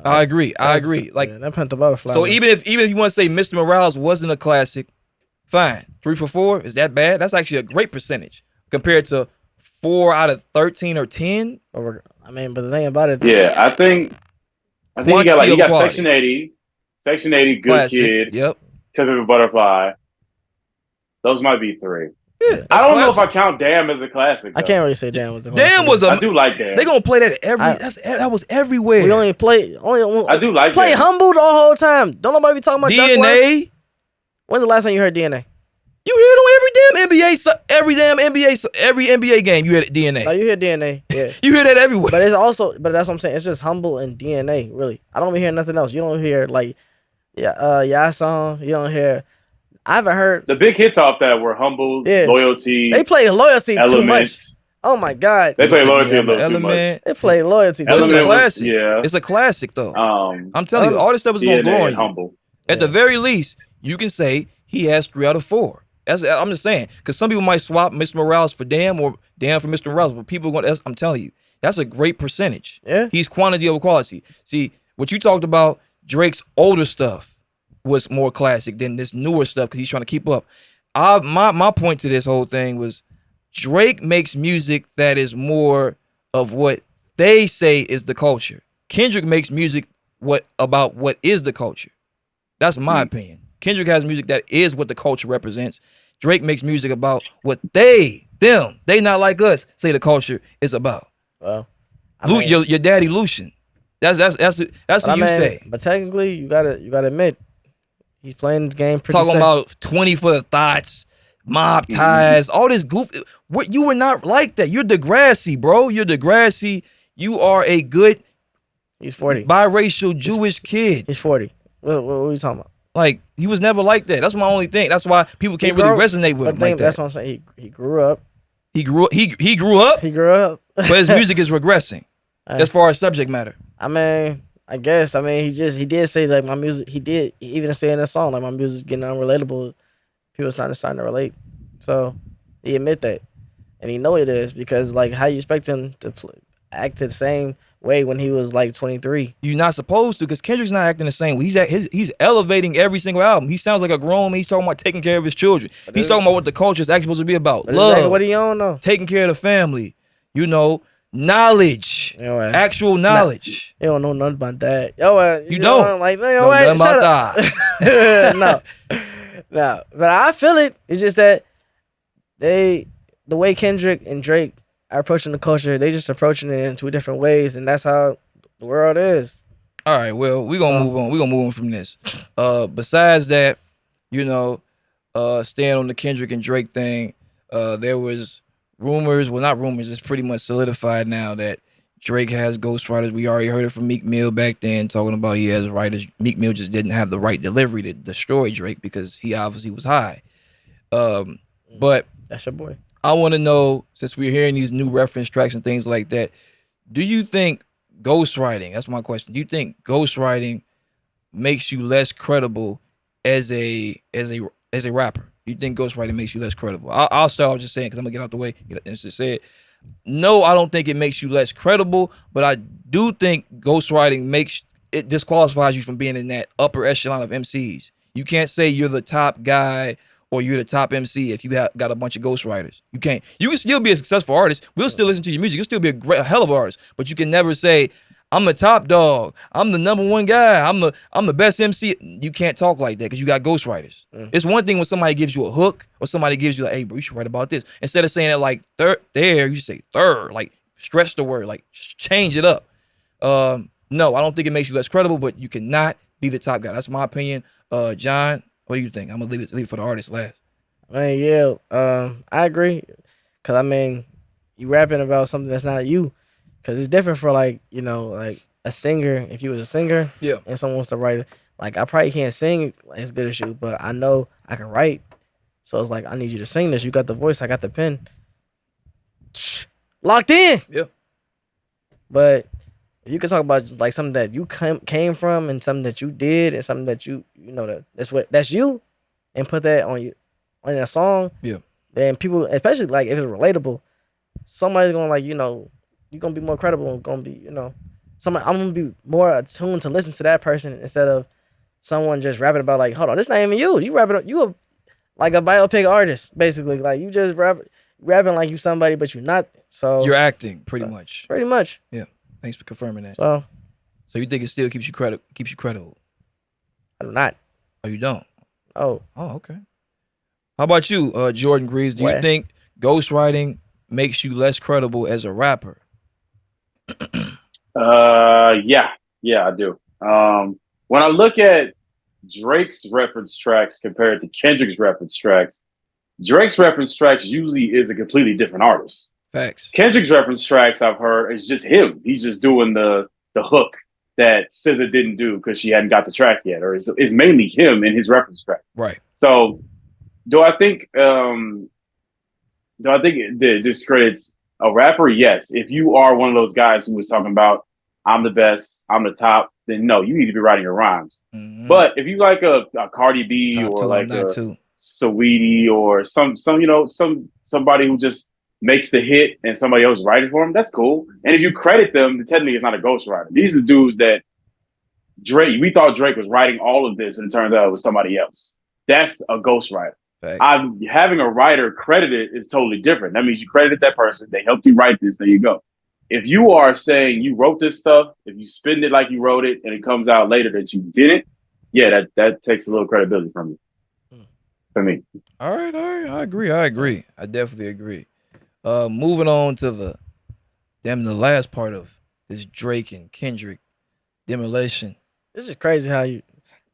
I agree. Like that Panther Butterfly. So even if you want to say Mr. Morales wasn't a classic, fine. 3 for 4, is that bad? That's actually a great percentage compared to 4 out of 13 or 10. I mean, but the thing about it, yeah, I think you got Section 80, Good classic. Kid, yep, Typical Butterfly. Those might be 3. Yeah, I don't know if I count Damn as a classic. Though. I can't really say Damn was a classic. Damn was I do like Damn. They gonna play that that was everywhere. We only play I do like play Damn. Humble the whole time. Don't nobody be talking about DNA. When's the last time you heard DNA? You hear it on every damn NBA, every NBA game. You hear DNA. No, you hear DNA. Yeah, you hear that everywhere. But it's also, but that's what I'm saying. It's just Humble and DNA. Really, I don't hear nothing else. You don't hear like, song. You don't hear. I haven't heard the big hits off that were Humble, Loyalty. They play Loyalty Elements. too much. Oh my God. They play Loyalty a little too much. They play Loyalty. It's a classic. It's a classic though. I'm telling you, all this stuff is gonna grow on you. Humble. At the very least, you can say he has 3 out of 4. I'm just saying, because some people might swap Mr. Morales for Damn or Damn for Mr. Morales, but people I'm telling you, that's a great percentage. Yeah. He's quantity over quality. See, what you talked about, Drake's older stuff was more classic than this newer stuff because he's trying to keep up. My point to this whole thing was Drake makes music that is more of what they say is the culture. Kendrick makes music about what is the culture. That's my opinion. Kendrick has music that is what the culture represents. Drake makes music about what they not like us, say the culture is about. Well, your daddy Lucian. That's what you say. But technically, you gotta admit, he's playing this game pretty Talking safe. about 20 for the thoughts, mob ties, all this goof. You were not like that. You're Degrassi, bro. You're Degrassi. You are a good He's 40. Biracial Jewish kid. He's 40. What are you talking about? Like, he was never like that. That's my only thing. That's why people can't really resonate with him like that. That's what I'm saying. He grew up. He grew up. He grew up. But his music is regressing as far as subject matter. I mean, I guess. I mean, he did say like my music. He did even say in that song like my music's getting unrelatable. People starting to relate. So he admit that, and he know it is because like how you expect him to act the same way when he was like 23. You're not supposed to, because Kendrick's not acting the same way. He's elevating every single album. He sounds like a grown man. He's talking about taking care of his children. He's talking about what the culture is actually supposed to be about. Love. Exactly what he on though. Taking care of the family. Knowledge. Actual knowledge. You don't know nothing about that. You don't. Like, no, nothing about that. No. But I feel it. It's just that the way Kendrick and Drake are approaching the culture, they just approaching it in 2 different ways, and that's how the world is. All right, well, we're gonna move on. We're gonna move on from this. Besides that, staying on the Kendrick and Drake thing, there was rumors, well, not rumors, it's pretty much solidified now that Drake has ghostwriters. We already heard it from Meek Mill back then, talking about he has writers. Meek Mill just didn't have the right delivery to destroy Drake because he obviously was high. But that's your boy. I want to know, since we're hearing these new reference tracks and things like that, do you think ghostwriting, that's my question, do you think ghostwriting makes you less credible as a rapper? Do you think ghostwriting makes you less credible? I'll start off just saying, because I'm going to get out the way and just say it. No, I don't think it makes you less credible, but I do think ghostwriting disqualifies you from being in that upper echelon of MCs. You can't say you're the top guy or you're the top MC if you got a bunch of ghostwriters. You can't. You can still be a successful artist. We'll still listen to your music. You'll still be a hell of an artist. But you can never say, I'm the top dog. I'm the number one guy. I'm the best MC. You can't talk like that because you got ghostwriters. It's one thing when somebody gives you a hook or somebody gives you like, hey, bro, you should write about this. Instead of saying it like you say third, like stretch the word, like change it up. No, I don't think it makes you less credible, but you cannot be the top guy. That's my opinion. John, what do you think? I'm gonna leave it for the artist last. I agree. Cause I mean, you rapping about something that's not you. Cause it's different for like a singer. If you was a singer, and someone wants to write it, like I probably can't sing as good as you, but I know I can write. So it's like I need you to sing this. You got the voice, I got the pen. Locked in. Yeah. But You can talk about just like something that you came from and something that you did and something that you know that's you, and put that on you on a song. Yeah. Then people, especially like if it's relatable, somebody's gonna like you're gonna be more credible and gonna be somebody I'm gonna be more attuned to listen to that person instead of someone just rapping about like, hold on, this not even you. You rapping, like a biopic artist basically. Like you just rapping like you somebody, but you're not. So you're acting pretty much. Pretty much. Yeah. Thanks for confirming that. So you think it still keeps you credible? I do not. Oh, you don't? Oh. Oh, okay. How about you, Jordan Greaves? Do you think ghostwriting makes you less credible as a rapper? Yeah, I do. When I look at Drake's reference tracks compared to Kendrick's reference tracks, Drake's reference tracks usually is a completely different artist. Facts. Kendrick's reference tracks I've heard is just him. He's just doing the hook that SZA didn't do because she hadn't got the track yet, or it's mainly him in his reference track. Right. So, do I think it discredits a rapper? Yes. If you are one of those guys who was talking about I'm the best, I'm the top, then no, you need to be writing your rhymes. Mm-hmm. But if you like a Cardi B top or two, like a Saweetie or somebody who just makes the hit and somebody else writing for him, that's cool. And if you credit them, then technically it's not a ghostwriter. These are dudes that we thought Drake was writing all of this, and it turns out it was somebody else. That's a ghostwriter. Having a writer credited is totally different. That means you credited that person. They helped you write this. There you go. If you are saying you wrote this stuff, if you spin it like you wrote it, and it comes out later that you didn't, yeah, that takes a little credibility from you. For me. All right. I agree. I definitely agree. Moving on to the last part of this Drake and Kendrick demolition. This is crazy how you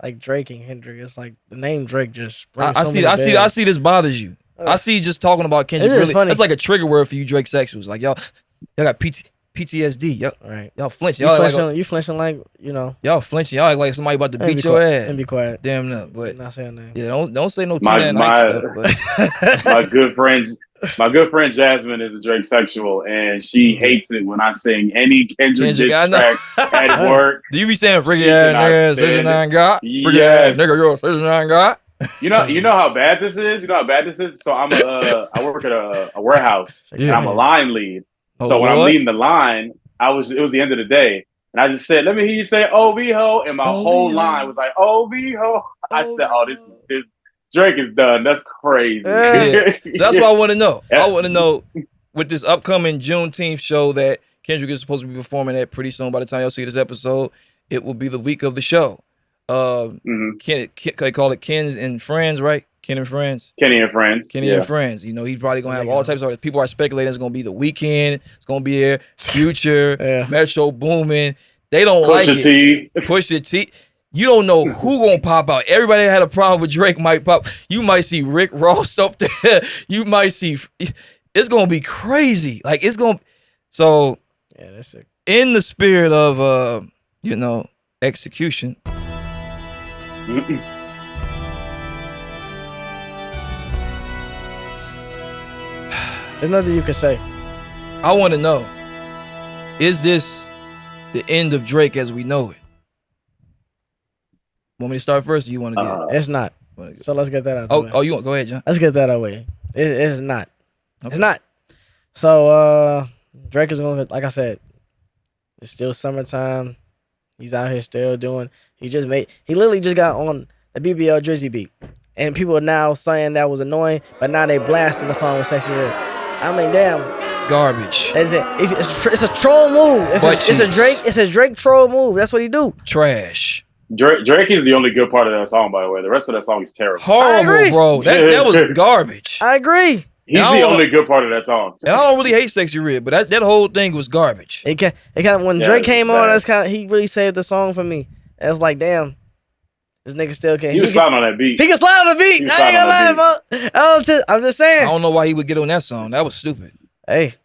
like Drake and Kendrick. It's like the name Drake just. I see this bothers you. I see just talking about Kendrick. Really, funny. That's like a trigger word for you Drake sexuals. Like y'all got PTSD. Y'all flinching. You flinching like Y'all flinching. Y'all act like somebody about to beat your ass. And be quiet. Damn no. But not saying that. Yeah, don't say no stuff. But. My good friend Jasmine is a Drake sexual, and she hates it when I sing any Kendrick diss track at work. Do you be saying freaky ass nigga, 69 God? Yes. Nigga, you're 69 God? You know how bad this is? So I work at a warehouse, and I'm a line lead. So when I'm leading the line, it was the end of the day, and I just said, "Let me hear you say OB-ho," and my whole line was like OB-ho. I said, "Oh, this Drake is done. That's crazy." Yeah. So that's what I want to know. I want to know with this upcoming Juneteenth show that Kendrick is supposed to be performing at pretty soon. By the time y'all see this episode, it will be the week of the show. They call it Ken's and Friends, right? Ken and Friends. Kenny and Friends. And Friends. He's probably gonna have all types of artists. People are speculating it's gonna be The Weeknd. It's gonna be here. Future, Metro Boomin. They don't like it. Pusha T. You don't know who gonna pop out. Everybody that had a problem with Drake might pop. You might see Rick Ross up there. You might see. It's gonna be crazy. Like it's gonna. So that's it. In the spirit of execution. There's nothing you can say. I want to know, is this the end of Drake as we know it? Want me to start first or you want to get it? It's not. So let's get that out of the way. Oh, you want? Go ahead, John. Let's get that out of the way. It's not. Okay. It's not. So Drake is going to, like I said, it's still summertime. He's out here still doing, he literally just got on the BBL Drizzy beat. And people are now saying that was annoying, but now they blasting the song with Sexy Red. I mean, damn. Garbage. That's it. It's a troll move. It's a Drake troll move. That's what he do. Trash. Drake is the only good part of that song, by the way. The rest of that song is terrible. Horrible, bro. That was garbage. I agree. He's the only good part of that song. And I don't really hate Sexy Red, but that whole thing was garbage. When Drake came on, he really saved the song for me. And it's like, damn, this nigga still can't. He can slide on that beat. He can slide on the beat. I ain't gonna lie, bro. I'm just saying. I don't know why he would get on that song. That was stupid. Hey,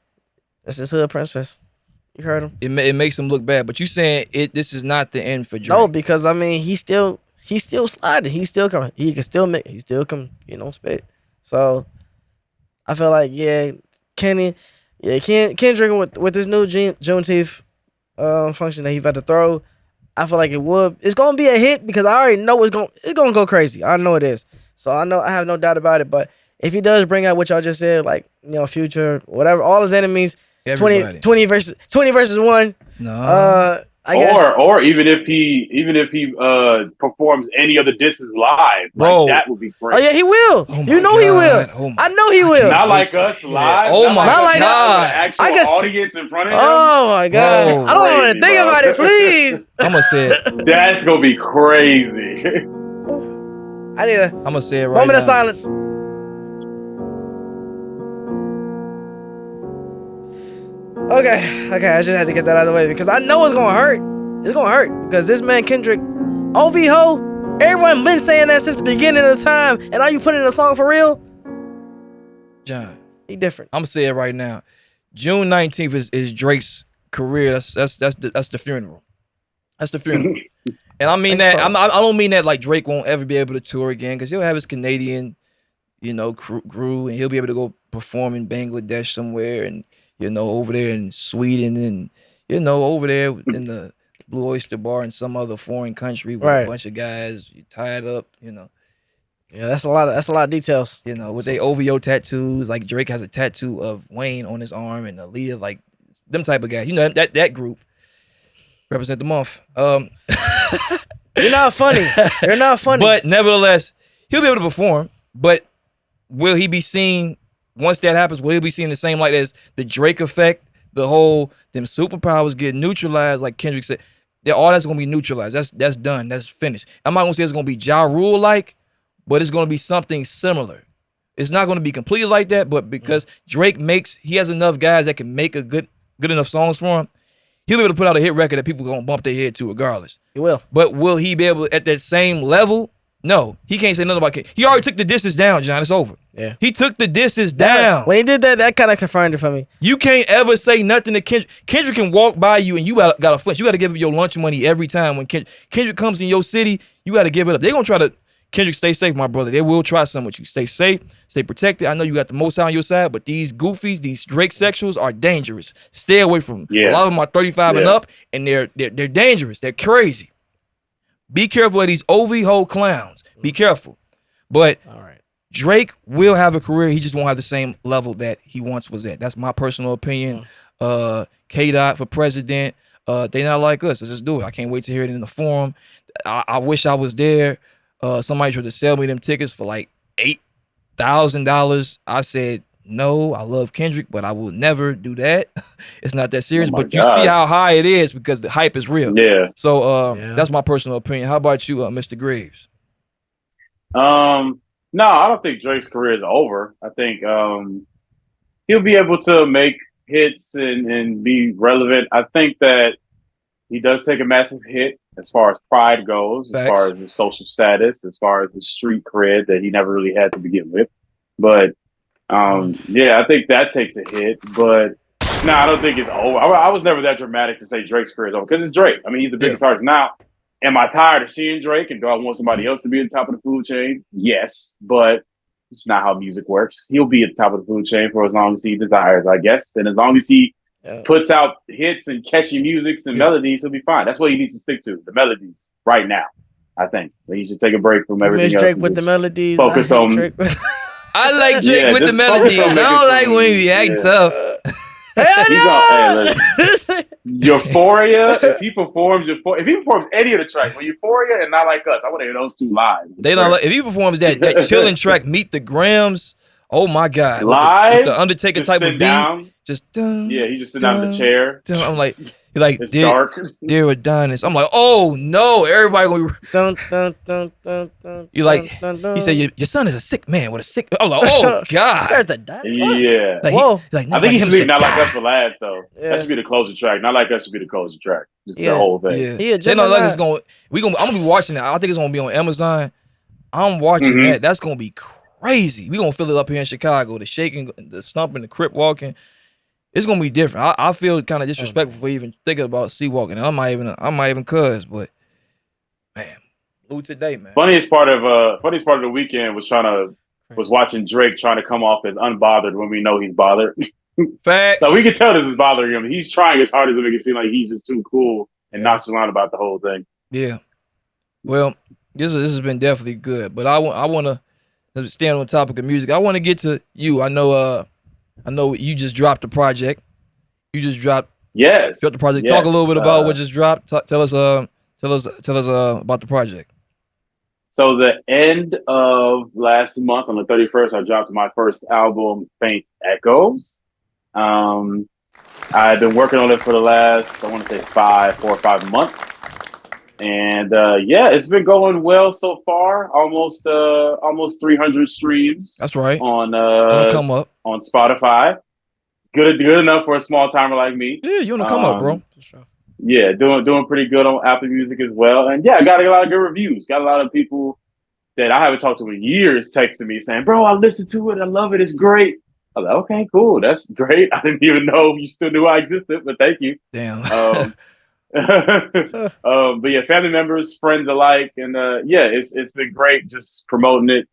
that's just Hood Princess. You heard him. It makes him look bad, but you saying this is not the end for Drake? No, because I mean he's still sliding. He's still coming. He can still make. He still come. Spit. So I feel like Kendrick with this new Juneteenth function that he about to throw, I feel like it's gonna be a hit because I already know it's gonna go crazy. I know it is. So I have no doubt about it. But if he does bring out what y'all just said, like, Future, whatever, all his enemies, 20 versus 1. No. I guess. Or even if he performs any of the disses live, Bro. like that would be great. Oh yeah, he will. Oh you know God. he will. Oh I know he will. Not like us live. Oh not my like us God. with an actual I guess- audience in front of him. Oh my God. Bro. I don't want to think about it, please. I'm gonna say it. That's gonna be crazy. I need a I'm gonna say it right moment now. of silence. Okay, I just had to get that out of the way because I know it's gonna hurt. It's gonna hurt because this man Kendrick, OV everyone been saying that since the beginning of the time, and now you putting in a song for real? John, he different. I'm gonna say it right now. June 19th is Drake's career. That's the funeral. That's the funeral. And I mean that. So. I don't mean that like Drake won't ever be able to tour again because he'll have his Canadian, crew, and he'll be able to go perform in Bangladesh somewhere, and over there in Sweden, and over there in the Blue Oyster Bar in some other foreign country with a bunch of guys tied up, Yeah, that's a lot of details. With their OVO tattoos, like Drake has a tattoo of Wayne on his arm and Aaliyah, like them type of guys. That group represent the month. You're not funny. You're not funny. But nevertheless, he'll be able to perform. But will he be seen once that happens? Will he be seen the same light as the Drake effect? The whole them superpowers get neutralized, like Kendrick said. All that's gonna be neutralized. That's done. That's finished. I'm not gonna say it's gonna be Ja Rule like, but it's gonna be something similar. It's not gonna be completely like that, but because Drake he has enough guys that can make a good enough songs for him. He'll be able to put out a hit record that people gonna bump their head to regardless. He will. But will he be able at that same level? No, he can't say nothing about Kendrick. He already took the disses down, John. It's over. Yeah. He took the disses down. When he did that kind of confirmed it for me. You can't ever say nothing to Kendrick. Kendrick can walk by you and you got to flinch. You got to give him your lunch money every time. When Kendrick comes in your city, you got to give it up. They're going to try to, Kendrick, stay safe, my brother. They will try something with you. Stay safe, stay protected. I know you got the most out on your side, but these goofies, these Drake sexuals are dangerous. Stay away from them. Yeah. A lot of them are 35 and up, and they're dangerous. They're crazy. Be careful of these OV clowns. Be careful. But all right. Drake will have a career. He just won't have the same level that he once was at. That's my personal opinion. K-Dot for president. They not like us. Let's just do it. I can't wait to hear it in the forum. I wish I was there. Somebody tried to sell me them tickets for like $8,000. I said, no, I love Kendrick, but I will never do that. It's not that serious. But you see how high it is because the hype is real. Yeah. So that's my personal opinion. How about you, Mr. Graves? No, I don't think Drake's career is over. I think he'll be able to make hits and be relevant. I think that he does take a massive hit as far as pride goes, as far as his social status, as far as his street cred that he never really had to begin with. But I think that takes a hit. But no, I don't think it's over. I was never that dramatic to say Drake's career is over because it's Drake. I mean, he's the biggest artist now. Am I tired of seeing Drake and do I want somebody else to be at the top of the food chain? Yes, but it's not how music works. He'll be at the top of the food chain for as long as he desires, I guess. And as long as he puts out hits and catchy musics and melodies, he'll be fine. That's what he needs to stick to, the melodies right now, I think. He should take a break from everything else. Drake with the melodies. Focus on... I like Drake with the melodies. I don't like when he act tough. Euphoria. If he performs any of the tracks, Euphoria and Not Like Us, I want to hear those two live. If he performs that chilling track, Meet the Grams. Oh my God! Live, with the Undertaker type of beat. Down. Just he just sit down in the chair. I'm like, it's dark. Dear Adonis. I'm like, oh no! Everybody gonna be. You like? He said your son is a sick man with a sick. I'm like, oh God. Yeah. Like, whoa. I think he should leave Not Like Us for last though. Yeah. That should be the closing track. Not Like Us should be the closing track. Just the whole thing. Yeah. They know like it's going. I'm gonna be watching that. I think it's gonna be on Amazon. I'm watching that. That's gonna be crazy. We gonna feel it up here in Chicago. The shaking, the stumping, the crip walking. It's gonna be different. I feel kind of disrespectful for even thinking about sea walking. And I might even cuss, but man, blew today, man. Funniest part of the weekend was watching Drake trying to come off as unbothered when we know he's bothered. Facts. So we can tell this is bothering him. He's trying as hard as to make it seem like he's just too cool and nonchalant about the whole thing. Yeah. Well, this has been definitely good, but I want to stay on the topic of music. I want to get to you. I know you just dropped a project. You just dropped the project. Yes. Talk a little bit about what just dropped. Tell us about the project. So the end of last month, on the 31st, I dropped my first album, Faint Echoes. I've been working on it for the last, I want to say 4 or 5 months. And it's been going well so far. Almost 300 streams. That's right. On come up on Spotify. Good enough for a small timer like me. Yeah, you want to come up, bro. For sure. Yeah, doing pretty good on Apple Music as well. And yeah, I got a lot of good reviews. Got a lot of people that I haven't talked to in years texting me saying, "Bro, I listened to it. I love it. It's great." I was like, "Okay, cool. That's great. I didn't even know you still knew I existed, but thank you." Damn. But yeah, family members, friends alike, and it's been great just promoting it.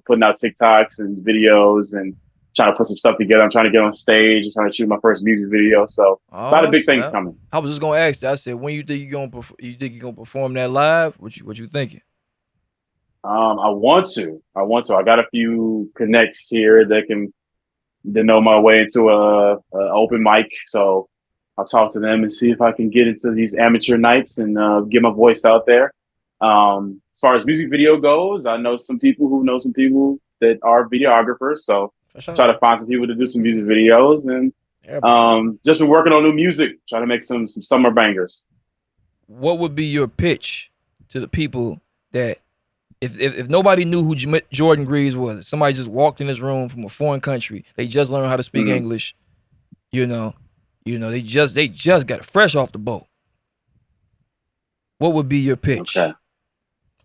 Putting out TikToks and videos and trying to put some stuff together. I'm trying to get on stage. I'm trying to shoot my first music video. So a lot of big things coming. I was just gonna ask that. I said, when you think you're gonna perform that live? What you thinking? I want to. I got a few connects here that know my way into a open mic. So I'll talk to them and see if I can get into these amateur nights and get my voice out there. As far as music video goes, I know some people who know some people that are videographers. So sure. Try to find some people to do some music videos and just been working on new music, trying to make some summer bangers. What would be your pitch to the people that if nobody knew who Jordan Greaves was, somebody just walked in this room from a foreign country, they just learned how to speak English, they just got it fresh off the boat. What would be your pitch? Okay.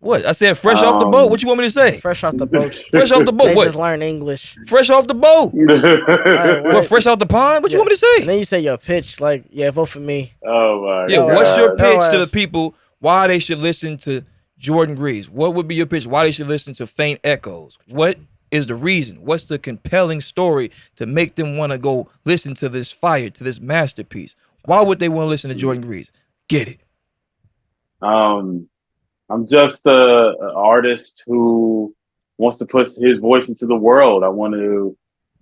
What? I said fresh off the boat. What you want me to say? Fresh off the boat. Fresh off the boat. They what? just learn English. Fresh off the boat. What? Fresh off the pond? What you want me to say? And then you say your pitch, like, vote for me. Oh my God. What's your pitch No, to the people why they should listen to Jordan Greaves? What would be your pitch why they should listen to Faint Echoes? What is the reason? What's the compelling story to make them want to go listen to this fire, to this masterpiece? Why would they want to listen to Jordan Greaves? Get it. I'm just an artist who wants to put his voice into the world. I want to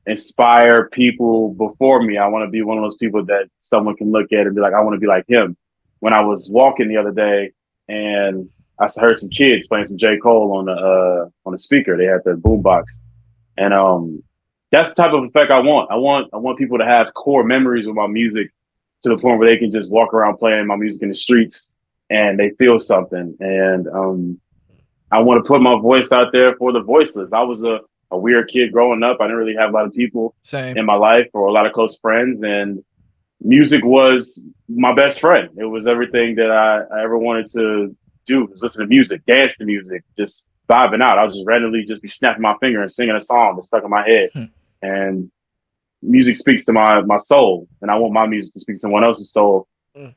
inspire people before me. I want to be one of those people that someone can look at and be like, I want to be like him. When I was walking the other day and I heard some kids playing some J. Cole on the speaker, they had the boombox, and that's the type of effect I want. I want people to have core memories with my music to the point where they can just walk around playing my music in the streets and they feel something. And I want to put my voice out there for the voiceless. I was a weird kid growing up. I didn't really have a lot of people in my life or a lot of close friends. And music was my best friend. It was everything that I ever wanted to do, was listen to music, dance to music, just vibing out. I would just randomly just be snapping my finger and singing a song that's stuck in my head. And music speaks to my soul. And I want my music to speak to someone else's soul,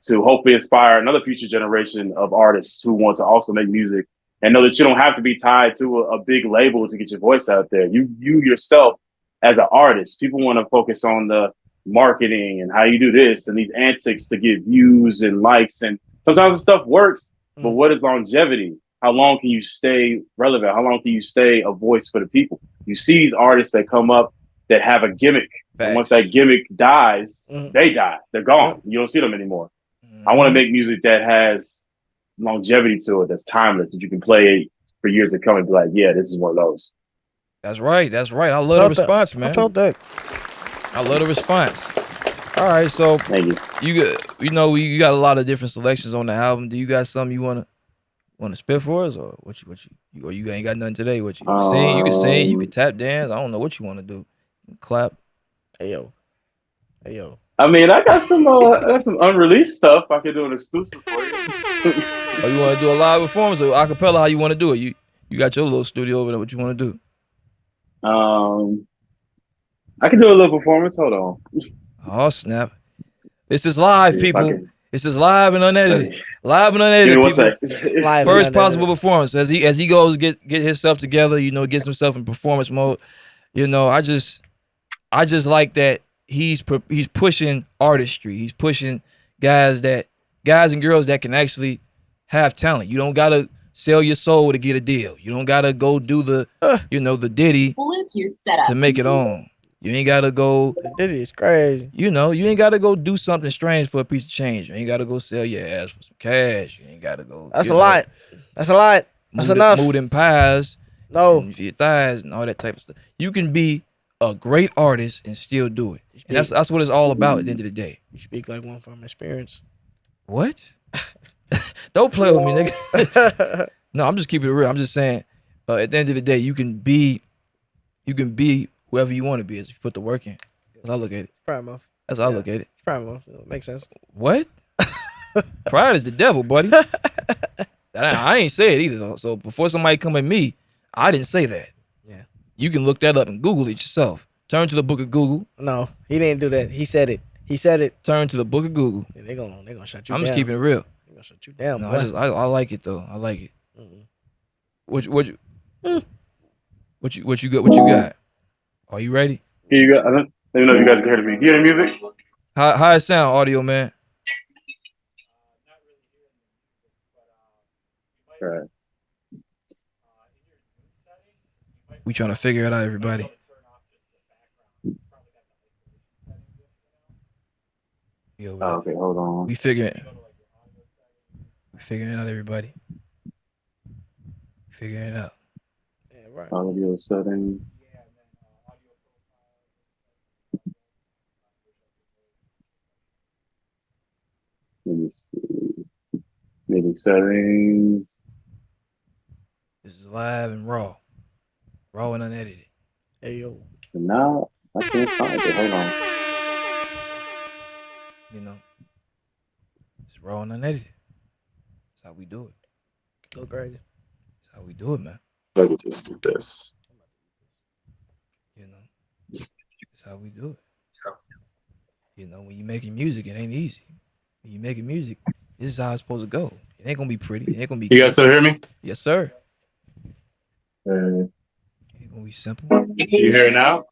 to hopefully inspire another future generation of artists who want to also make music and know that you don't have to be tied to a big label to get your voice out there. You yourself as an artist, people want to focus on the marketing and how you do this and these antics to get views and likes. And sometimes the stuff works, but what is longevity? How long can you stay relevant? How long can you stay a voice for the people? You see these artists that come up that have a gimmick. And once that gimmick dies, they die. They're gone. You don't see them anymore. I want to make music that has longevity to it, that's timeless, that you can play for years to come and be like, yeah, this is one of those. That's right. I love the response, man. I felt that. I love the response. All right, so thank you. You got a lot of different selections on the album. Do you got something you want to spit for us, or what you ain't got nothing today? What you sing? You can sing. You can tap dance. I don't know what you want to do. Clap. Hey yo. I mean, I got some unreleased stuff I can do an exclusive for you. Oh, you want to do a live performance or acapella? How you want to do it? You got your little studio over there. What you want to do? I can do a little performance. Hold on. Oh snap! This is live, people. This is live and unedited. Live and unedited, people. First possible performance as he goes get himself together. Gets himself in performance mode. I just like that he's pushing artistry. He's pushing guys and girls that can actually have talent. You don't gotta sell your soul to get a deal. You don't gotta go do the the Diddy to make it on. You ain't gotta go. The Diddy is crazy. You ain't gotta go do something strange for a piece of change. You ain't gotta go sell your ass for some cash. You ain't gotta go. That's a lot. That's a lot. That's enough. Move them pies. No. And for your thighs and all that type of stuff. You can be a great artist and still do it. And that's what it's all about at the end of the day. You speak like one from experience. What? Don't play with me, nigga. No, I'm just keeping it real. I'm just saying, at the end of the day, you can be whoever you want to be as you put the work in. That's how I look at it. Pride month. That's how I look at it. It's Pride month. Makes sense. What? Pride is the devil, buddy. I ain't say it either, though. So before somebody come at me, I didn't say that. Yeah. You can look that up and Google it yourself. Turn to the book of Google. No, he didn't do that. He said it. He said it. Turn to the book of Google. Yeah, they gonna shut you down. I'm just keeping it real. They gonna shut you down. No, boy. I like it though. I like it. What you got? Are you ready? Here you go. I don't even know if you guys can hear me. You hear the music? How it sound, audio man? All right. We trying to figure it out, everybody. Yo, okay, hold on. We figuring it out, everybody. Figuring it out. Yeah, right. Audio settings. Let me see. Music settings. This is live and raw and unedited. Hey yo. And now I can't find it. Hold on. It's raw and unedited. That's how we do it. Go crazy. That's how we do it, man. Let me just do this. That's how we do it. When you're making music, it ain't easy. When you're making music, this is how it's supposed to go. It ain't gonna be pretty. It ain't gonna be. You guys still hear me? Yes, sir. It ain't gonna be simple. You hear it now?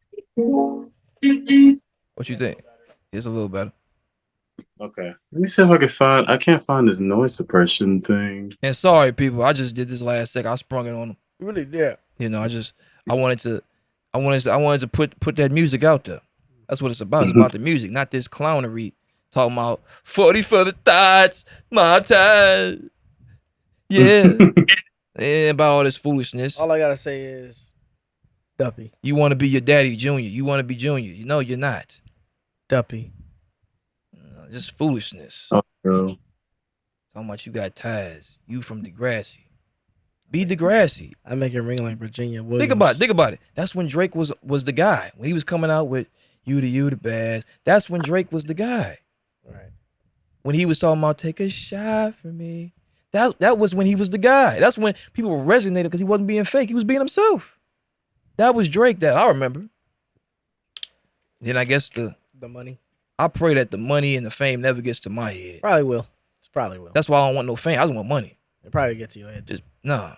What you think? It's a little better. Okay. Let me see if I can find. I can't find this noise suppression thing. And sorry, people. I just did this last second. I sprung it on them. You really did. I wanted to put that music out there. That's what it's about. It's about the music, not this clownery talking about 40 for the thoughts, my time. Yeah. And about all this foolishness. All I gotta say is Duppy. You want to be your daddy junior. You want to be junior. You know you're not. Duppy. Just foolishness. Oh, bro. Talking about you got ties. You from Degrassi. Be Degrassi. I make it ring like Virginia Williams. Think about it. That's when Drake was the guy. When he was coming out with You the Bass. That's when Drake was the guy. Right. When he was talking about take a shot for me. That was when he was the guy. That's when people were resonating because he wasn't being fake. He was being himself. That was Drake that I remember. Then I guess the money. I pray that the money and the fame never gets to my head. Probably will. It probably will. That's why I don't want no fame. I just want money. It probably gets to your head. Just nah.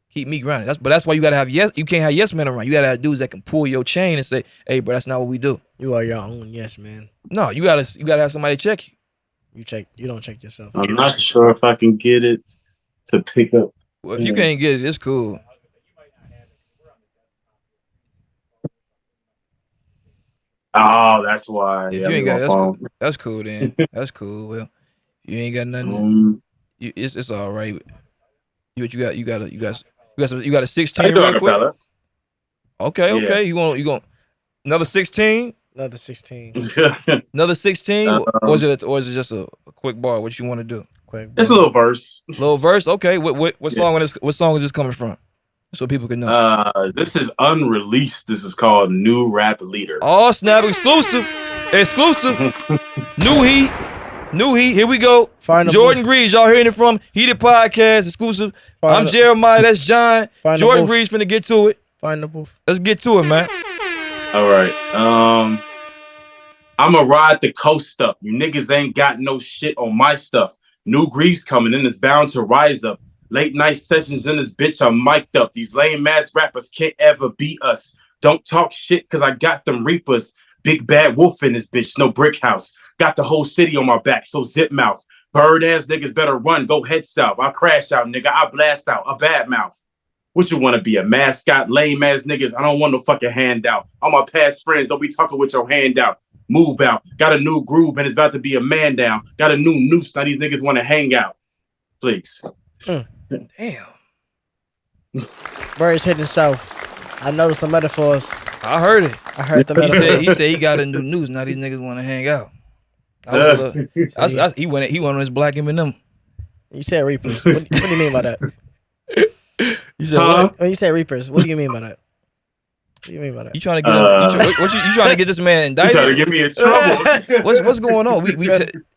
Keep me grounded. That's why you gotta have you can't have yes men around. You gotta have dudes that can pull your chain and say, hey, bro, that's not what we do. You are your own yes man. No, you gotta have somebody check you. You don't check yourself. I'm not sure if I can get it to pick up. Well, if you can't get it, it's cool. Oh, that's why. If yeah, you ain't got phone. that's cool then. That's cool. Well, you ain't got nothing. It's all right. You got a 16 real quick. Fella? Okay. You want another 16? Another 16. Another 16? Or is it just a quick bar? What you want to do? Quick. It's a little verse. Little verse. Okay. What song what song is this coming from? So people can know. This is unreleased. This is called New Rap Leader. Oh, snap! Exclusive. New heat. Here we go. Jordan Greaves, y'all hearing it from Heated Podcast exclusive. I'm Jeremiah. That's John. Jordan Greaves finna get to it. Find the booth. Let's get to it, man. All right. I'ma ride the coast up. You niggas ain't got no shit on my stuff. New Greaves coming in is bound to rise up. Late night sessions in this bitch, I'm mic'd up. These lame ass rappers can't ever beat us. Don't talk shit cause I got them reapers. Big bad wolf in this bitch, no brick house. Got the whole city on my back, so zip mouth. Bird ass niggas better run, go head south. I crash out, nigga. I blast out, a bad mouth. What you want to be, a mascot? Lame ass niggas. I don't want no fucking handout. All my past friends, don't be talking with your hand out. Move out. Got a new groove and it's about to be a man down. Got a new noose. Now these niggas want to hang out. Please. Damn. Birds hitting south. I noticed the metaphors. I heard it. I heard the metaphors. He said he got a new noose. Now these niggas want to hang out. He went on his Black Eminem. You said Reapers. What do you mean by that? You said what? When you say Reapers, what do you mean by that? What do you mean by that? You trying to get him? You trying to get this man indicted? You trying to get me in trouble? What's going on?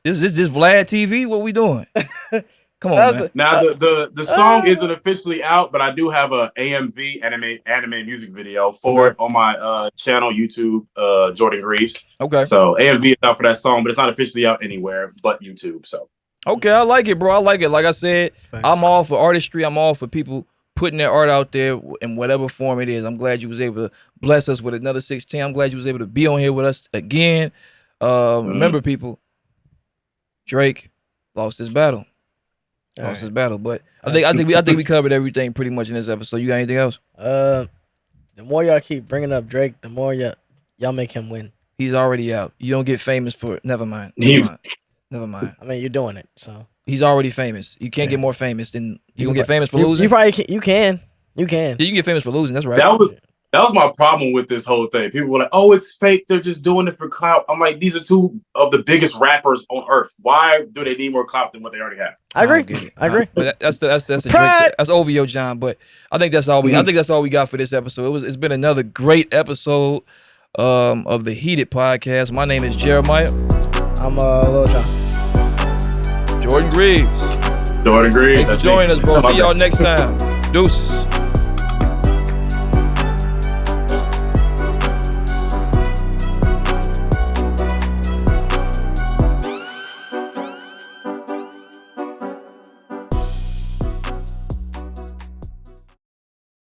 Is this just Vlad TV? What we doing? Come on, man. Now the song isn't officially out, but I do have a AMV anime music video for it on my channel YouTube, Jordan Greaves. Okay. So AMV is out for that song, but it's not officially out anywhere but YouTube. So. Okay, I like it, bro. I like it. Like I said, I'm all for artistry. I'm all for people putting their art out there in whatever form it is. I'm glad you was able to bless us with another 16. I'm glad you was able to be on here with us again. Remember, people, Drake lost his battle. But I think we covered everything pretty much in this episode. You got anything else? The more y'all keep bringing up Drake, the more y'all make him win. He's already out. You don't get famous for it. Never mind. Never mind. I mean, you're doing it, so he's already famous. You can't get more famous than you gonna get famous for losing. You probably can. You can. Yeah, you can get famous for losing. That's right. That was my problem with this whole thing. People were like, "Oh, it's fake. They're just doing it for clout." I'm like, these are two of the biggest rappers on earth. Why do they need more clout than what they already have? I agree. But that's that's OVO, John. But I think that's all we. I think that's all we got for this episode. It's been another great episode of the Heated Podcast. My name is Jeremiah. I'm Lil John. Jordan Greaves. Thanks for joining us, bro. See y'all next time. Deuces.